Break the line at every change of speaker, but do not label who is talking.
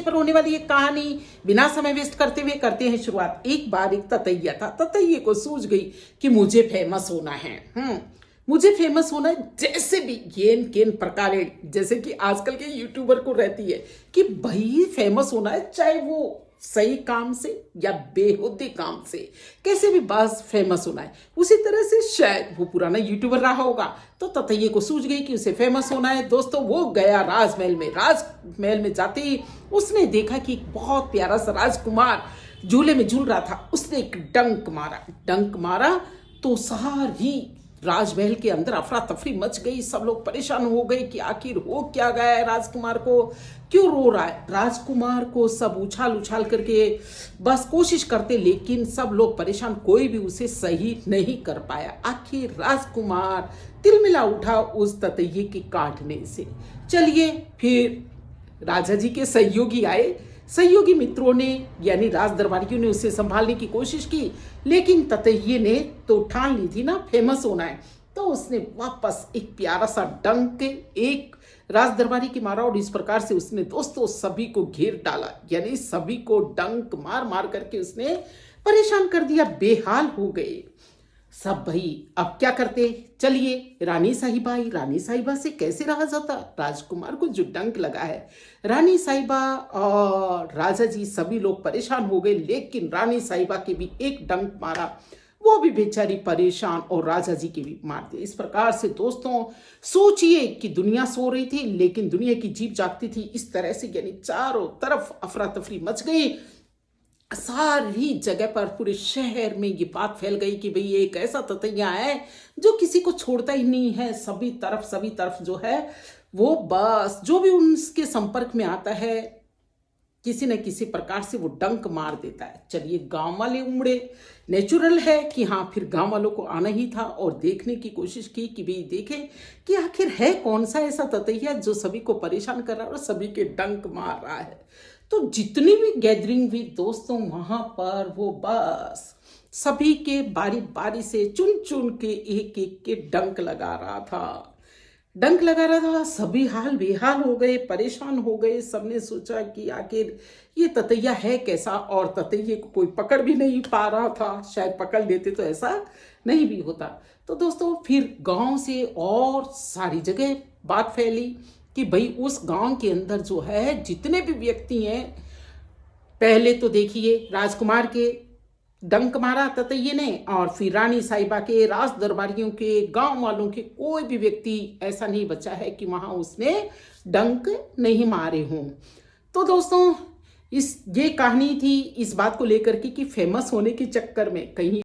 पर होने वाली ये कहानी बिना समय वेस्ट करते हुए करते हैं शुरुआत। एक बार एक ततैया था, ततैये को सूझ गई कि मुझे फेमस होना है। मुझे फेमस होना है, जैसे भी येन केन प्रकार, जैसे कि आजकल के यूट्यूबर को रहती है कि भाई फेमस होना है, चाहे वो सही काम से या बेहुदे काम से, कैसे भी बस फेमस होना है। उसी तरह से शायद वो पुराना यूट्यूबर रहा होगा, तो ततैये को सूझ गई कि उसे फेमस होना है। दोस्तों, वो गया राजमहल में। राजमहल में जाते ही उसने देखा कि एक बहुत प्यारा सा राजकुमार झूले में झूल रहा था। उसने एक डंक मारा तो सारी राजमहल के अंदर अफरा तफरी मच गई। सब लोग परेशान हो गए कि आखिर हो क्या गया है, राजकुमार को क्यों रो रहा है। राजकुमार को सब उछाल उछाल करके बस कोशिश करते, लेकिन सब लोग परेशान, कोई भी उसे सही नहीं कर पाया। आखिर राजकुमार तिलमिला उठा उस ततैये के काटने से। चलिए, फिर राजा जी के सहयोगी आए। सहयोगी मित्रों ने यानी राज दरबारियों ने उसे संभालने की कोशिश की, लेकिन ततैये ने तो ठान ली थी ना फेमस होना है, तो उसने वापस एक प्यारा सा डंक एक राज दरबारी की मारा और इस प्रकार से उसने दोस्तों सभी को घेर डाला। यानी सभी को डंक मार मार करके उसने परेशान कर दिया, बेहाल हो गए सब। भाई अब क्या करते, चलिए रानी साहिबा से कैसे रहा जाता। राजकुमार को जो डंक लगा है, रानी साहिबा और राजा जी सभी लोग परेशान हो गए, लेकिन रानी साहिबा के भी एक डंक मारा, वो भी बेचारी परेशान, और राजा जी के भी मार दिए। इस प्रकार से दोस्तों सोचिए कि दुनिया सो रही थी लेकिन दुनिया की जीभ जागती थी। इस तरह से यानी चारों तरफ अफरा तफरी मच गई। सारी जगह पर पूरे शहर में ये बात फैल गई कि भाई एक ऐसा ततैया है जो किसी को छोड़ता ही नहीं है। सभी तरफ जो है वो बस जो भी उसके संपर्क में आता है किसी न किसी प्रकार से वो डंक मार देता है। चलिए, गांव वाले उमड़े, नेचुरल है कि हाँ, फिर गांव वालों को आना ही था और देखने की कोशिश की कि भाई देखें कि आखिर है कौन सा ऐसा ततैया जो सभी को परेशान कर रहा है और सभी के डंक मार रहा है। तो जितनी भी गैदरिंग हुई दोस्तों, वहां पर वो बस सभी के बारी बारी से चुन चुन के एक एक के डंक लगा रहा था। सभी हाल बेहाल हो गए, परेशान हो गए। सबने सोचा कि आखिर ये ततैया है कैसा, और ततैये को कोई पकड़ भी नहीं पा रहा था। शायद पकड़ लेते तो ऐसा नहीं भी होता। तो दोस्तों फिर गांव से और सारी जगह बात फैली कि भाई उस गांव के अंदर जो है जितने भी व्यक्ति हैं, पहले तो देखिए राजकुमार के डंक मारा ततैये ने, और फिर रानी साहिबा के, राज दरबारियों के, गांव वालों के, कोई भी व्यक्ति ऐसा नहीं बचा है कि वहां उसने डंक नहीं मारे हों। तो दोस्तों ये कहानी थी इस बात को लेकर के कि फेमस होने के चक्कर में कहीं